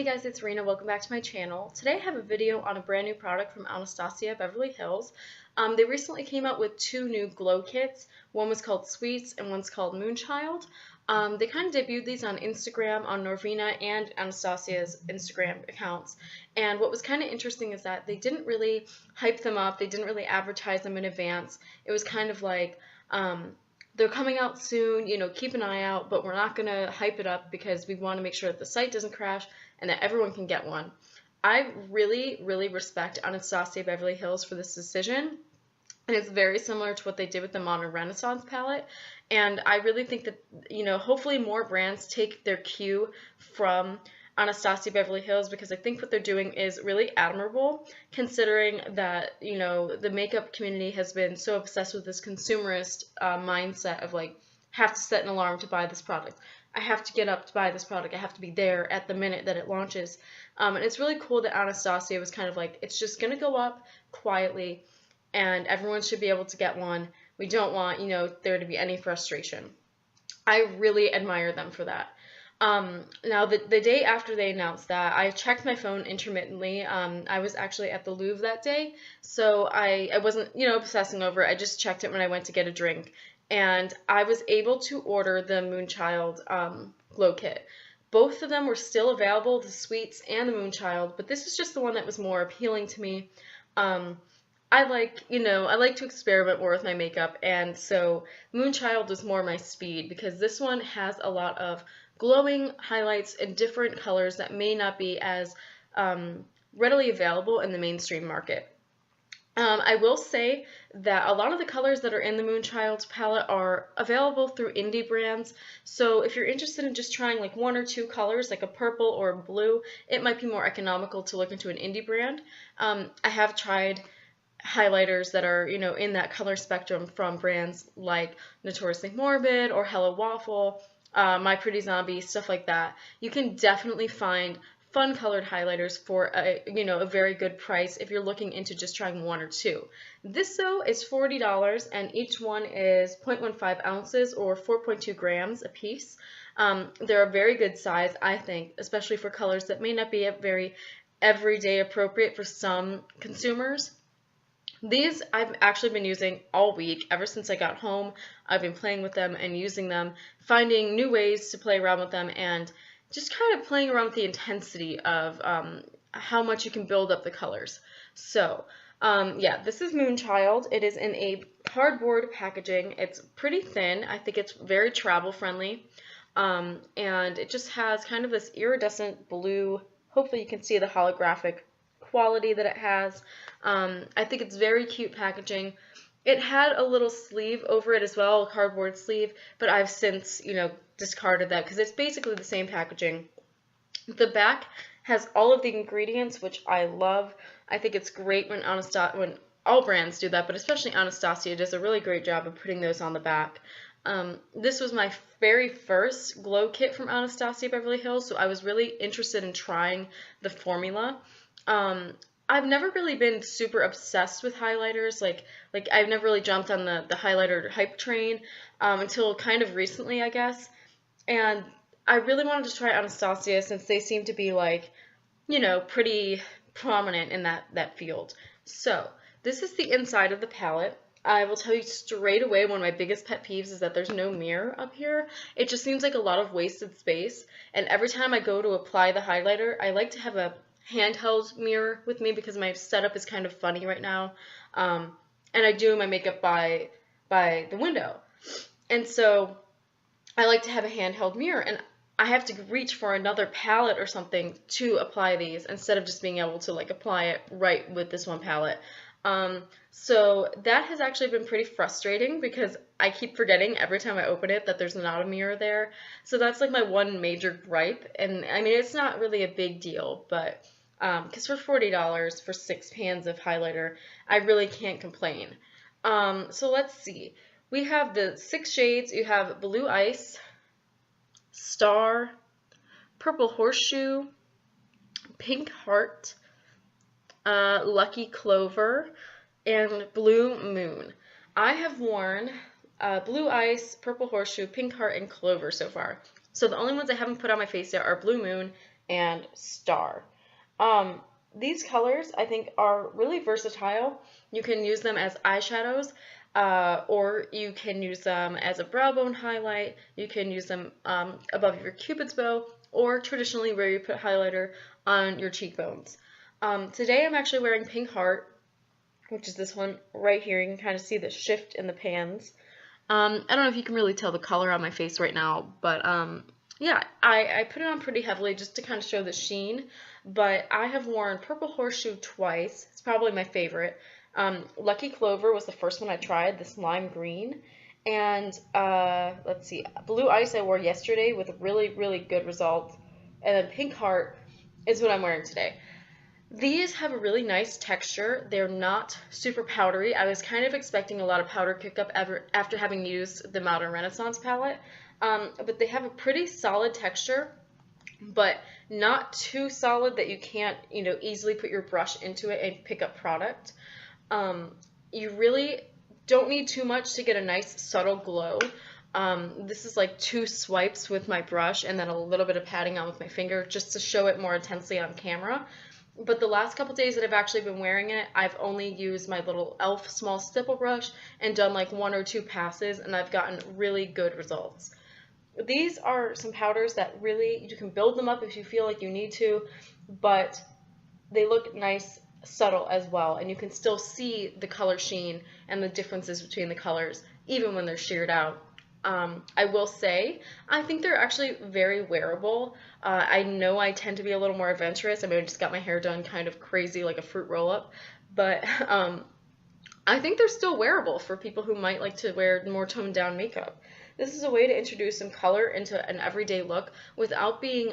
Hey guys, it's Rena. Welcome back to my channel. Today I have a video on a brand new product from Anastasia Beverly Hills. They recently came out with two new glow kits. One was called Sweets and one's called Moonchild. They kind of debuted these on Instagram, on Norvina and Anastasia's Instagram accounts. And what was kind of interesting is that they didn't really hype them up. They didn't really advertise them in advance. It was kind of like, they're coming out soon, keep an eye out, but we're not going to hype it up because we want to make sure that the site doesn't crash and that everyone can get one. I really, really respect Anastasia Beverly Hills for this decision. And it's very similar to what they did with the Modern Renaissance palette. And I really think that, hopefully more brands take their cue from Anastasia Beverly Hills, because I think what they're doing is really admirable, considering that, the makeup community has been so obsessed with this consumerist mindset of like, have to set an alarm to buy this product. I have to get up to buy this product. I have to be there at the minute that it launches. And it's really cool that Anastasia was kind of like, it's just going to go up quietly and everyone should be able to get one. We don't want, there to be any frustration. I really admire them for that. Now, the day after they announced that, I checked my phone intermittently. I was actually at the Louvre that day, so I wasn't, obsessing over it. I just checked it when I went to get a drink, and I was able to order the Moonchild Glow Kit. Both of them were still available, the Sweets and the Moonchild, but this is just the one that was more appealing to me. I like to experiment more with my makeup, and so Moonchild was more my speed because this one has a lot of glowing highlights in different colors that may not be as readily available in the mainstream market. I will say that a lot of the colors that are in the Moonchild palette are available through indie brands, so if you're interested in just trying like one or two colors, like a purple or a blue, it might be more economical to look into an indie brand. I have tried highlighters that are, in that color spectrum from brands like Notoriously Morbid or Hello Waffle, My Pretty Zombie, stuff like that. You can definitely find fun colored highlighters for a very good price if you're looking into just trying one or two. This though is $40 and each one is 0.15 ounces or 4.2 grams a piece. They're a very good size, I think, especially for colors that may not be very everyday appropriate for some consumers. These I've actually been using all week. Ever since I got home, I've been playing with them and using them, finding new ways to play around with them, and just kind of playing around with the intensity of how much you can build up the colors. So, yeah, this is Moonchild. It is in a cardboard packaging. It's pretty thin. I think it's very travel friendly. And it just has kind of this iridescent blue, hopefully you can see the holographic quality that it has. I think it's very cute packaging. It had a little sleeve over it as well, a cardboard sleeve, but I've since, discarded that because it's basically the same packaging. The back has all of the ingredients, which I love. I think it's great when all brands do that, but especially Anastasia does a really great job of putting those on the back. This was my very first glow kit from Anastasia Beverly Hills, so I was really interested in trying the formula. I've never really been super obsessed with highlighters. Like I've never really jumped on the highlighter hype train until kind of recently, I guess. And I really wanted to try Anastasia since they seem to be like, pretty prominent in that field. So this is the inside of the palette. I will tell you straight away, one of my biggest pet peeves is that there's no mirror up here. It just seems like a lot of wasted space. And every time I go to apply the highlighter, I like to have a handheld mirror with me because my setup is kind of funny right now, and I do my makeup by the window, and so I like to have a handheld mirror, and I have to reach for another palette or something to apply these instead of just being able to like apply it right with this one palette. So that has actually been pretty frustrating because I keep forgetting every time I open it that there's not a mirror there. So that's like my one major gripe, and I mean it's not really a big deal, but because for $40 for 6 pans of highlighter, I really can't complain. So let's see. We have the 6 shades. You have Blue Ice, Star, Purple Horseshoe, Pink Heart, Lucky Clover, and Blue Moon. I have worn Blue Ice, Purple Horseshoe, Pink Heart, and Clover so far. So the only ones I haven't put on my face yet are Blue Moon and Star. These colors I think are really versatile. You can use them as eyeshadows, or you can use them as a brow bone highlight. You can use them above your cupid's bow, or traditionally where you put highlighter on your cheekbones. Today I'm actually wearing Pink Heart, which is this one right here. You can kind of see the shift in the pans. I don't know if you can really tell the color on my face right now, but yeah, I put it on pretty heavily just to kind of show the sheen. But I have worn Purple Horseshoe twice. It's probably my favorite. Lucky Clover was the first one I tried, this lime green. And let's see, Blue Ice I wore yesterday with really, really good results. And then Pink Heart is what I'm wearing today. These have a really nice texture. They're not super powdery. I was kind of expecting a lot of powder pickup after having used the Modern Renaissance palette. But they have a pretty solid texture, but not too solid that you can't, easily put your brush into it and pick up product. You really don't need too much to get a nice subtle glow. This is like 2 swipes with my brush and then a little bit of patting on with my finger just to show it more intensely on camera. But the last couple days that I've actually been wearing it, I've only used my little e.l.f. small stipple brush and done like 1 or 2 passes, and I've gotten really good results. These are some powders that really, you can build them up if you feel like you need to, but they look nice, subtle as well, and you can still see the color sheen and the differences between the colors, even when they're sheared out. I will say, I think they're actually very wearable. I know I tend to be a little more adventurous. I mean, I just got my hair done kind of crazy like a fruit roll-up, but I think they're still wearable for people who might like to wear more toned down makeup. This is a way to introduce some color into an everyday look without being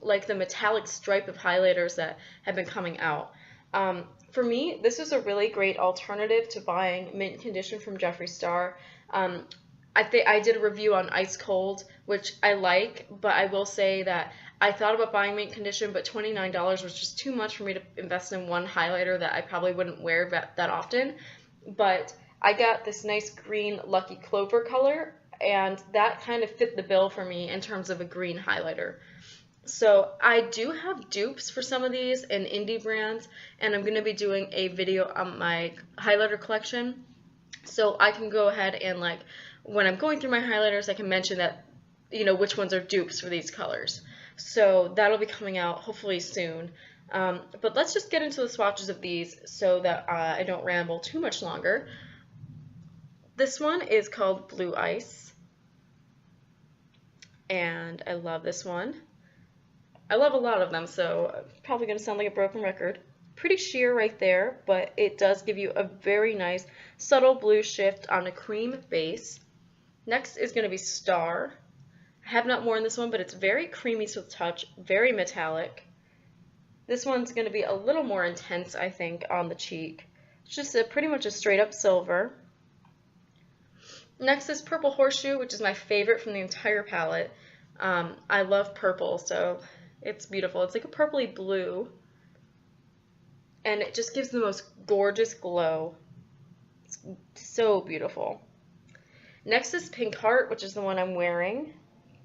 like the metallic stripe of highlighters that have been coming out. For me, this is a really great alternative to buying mint condition from Jeffree Star. I did a review on Ice Cold, which I like, but I will say that I thought about buying mint condition, but $29 was just too much for me to invest in one highlighter that I probably wouldn't wear that often. But I got this nice green Lucky Clover color, and that kind of fit the bill for me in terms of a green highlighter. So I do have dupes for some of these in indie brands, and I'm going to be doing a video on my highlighter collection. So I can go ahead and, like, when I'm going through my highlighters, I can mention that, which ones are dupes for these colors. So that'll be coming out hopefully soon. But let's just get into the swatches of these so that I don't ramble too much longer. This one is called Blue Ice, and I love this one. I love a lot of them, so I'm probably going to sound like a broken record. Pretty sheer right there, but it does give you a very nice subtle blue shift on a cream base. Next is going to be Star. I have not worn this one, but it's very creamy to the touch, very metallic. This one's going to be a little more intense, I think, on the cheek. It's just pretty much a straight up silver. Next is Purple Horseshoe, which is my favorite from the entire palette. I love purple, so it's beautiful. It's like a purpley blue, and it just gives the most gorgeous glow. It's so beautiful. Next is Pink Heart, which is the one I'm wearing.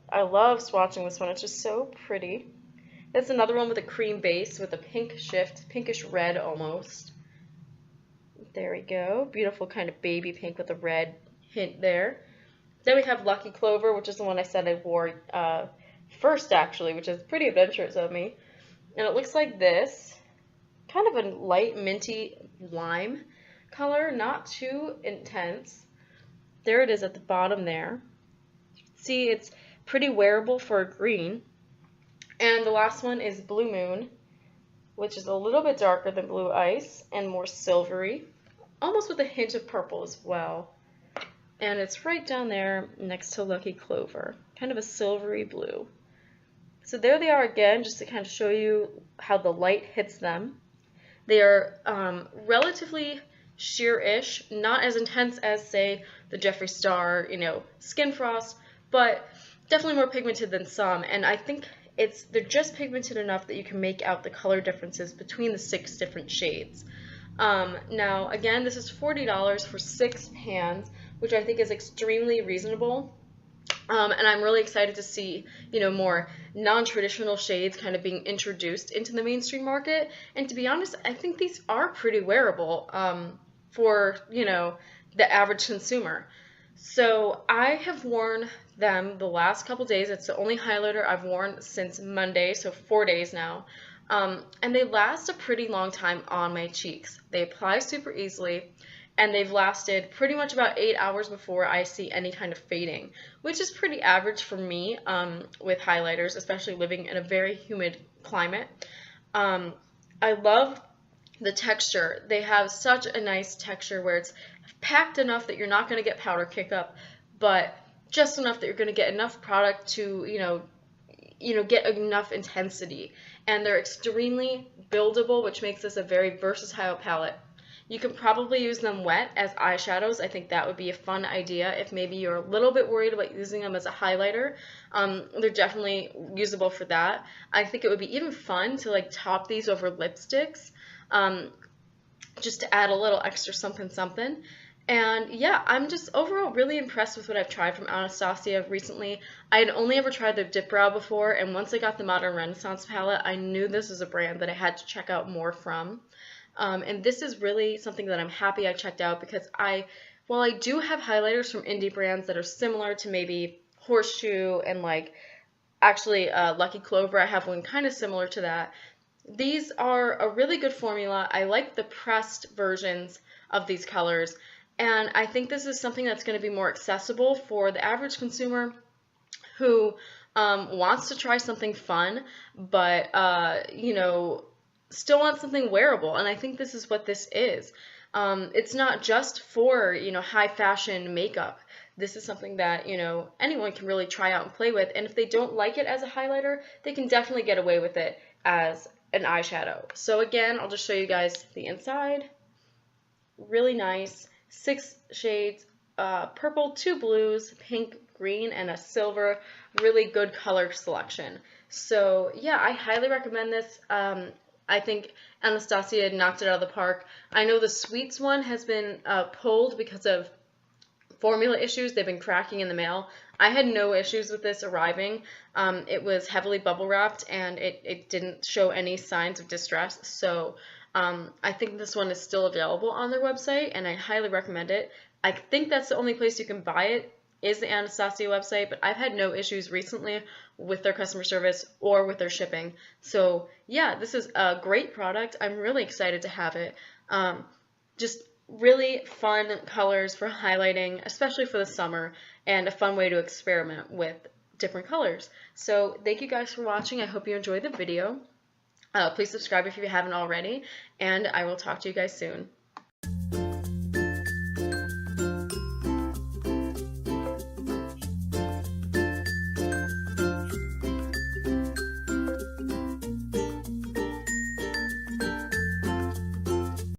I love swatching this one. It's just so pretty. That's another one with a cream base with a pink shift, pinkish red almost. There we go. Beautiful kind of baby pink with a red hint there. Then we have Lucky Clover, which is the one I said I wore first, actually, which is pretty adventurous of me. And it looks like this. Kind of a light minty lime color, not too intense. There it is at the bottom there. See, it's pretty wearable for a green. And the last one is Blue Moon, which is a little bit darker than Blue Ice and more silvery, almost with a hint of purple as well. And it's right down there next to Lucky Clover, kind of a silvery blue. So there they are again, just to kind of show you how the light hits them. They are relatively sheer-ish, not as intense as, say, the Jeffree Star, Skin Frost, but definitely more pigmented than some. And I think they're just pigmented enough that you can make out the color differences between the 6 different shades. Now, again, this is $40 for 6 pans, which I think is extremely reasonable. And I'm really excited to see, more non-traditional shades kind of being introduced into the mainstream market. And to be honest, I think these are pretty wearable for, the average consumer. So I have worn them the last couple days. It's the only highlighter I've worn since Monday, so 4 days now. And they last a pretty long time on my cheeks. They apply super easily, and they've lasted pretty much about 8 hours before I see any kind of fading, which is pretty average for me with highlighters, especially living in a very humid climate. I love the texture. They have such a nice texture where it's packed enough that you're not going to get powder kick up, but just enough that you're going to get enough product to, get enough intensity. And they're extremely buildable, which makes this a very versatile palette. You can probably use them wet as eyeshadows. I think that would be a fun idea if maybe you're a little bit worried about using them as a highlighter. They're definitely usable for that. I think it would be even fun to like top these over lipsticks, just to add a little extra something something. And yeah, I'm just overall really impressed with what I've tried from Anastasia recently. I had only ever tried their Dip Brow before, and once I got the Modern Renaissance palette, I knew this was a brand that I had to check out more from. And this is really something that I'm happy I checked out, because while I do have highlighters from indie brands that are similar to maybe Horseshoe and like actually Lucky Clover, I have one kind of similar to that. These are a really good formula. I like the pressed versions of these colors, and I think this is something that's going to be more accessible for the average consumer who wants to try something fun, but still want something wearable. And I think this is what this is. It's not just for, high fashion makeup. This is something that, anyone can really try out and play with. And if they don't like it as a highlighter, they can definitely get away with it as an eyeshadow. So again, I'll just show you guys the inside. Really nice. 6 shades, purple, 2 blues, pink, green, and a silver. Really good color selection. So yeah, I highly recommend this. I think Anastasia knocked it out of the park. I know the Sweets one has been pulled because of formula issues. They've been cracking in the mail. I had no issues with this arriving. It was heavily bubble wrapped, and it didn't show any signs of distress. So I think this one is still available on their website, and I highly recommend it. I think that's the only place you can buy it, is the Anastasia website, but I've had no issues recently with their customer service or with their shipping. So yeah, this is a great product. I'm really excited to have it. Just really fun colors for highlighting, especially for the summer, and a fun way to experiment with different colors. So thank you guys for watching. I hope you enjoyed the video. Please subscribe if you haven't already, and I will talk to you guys soon.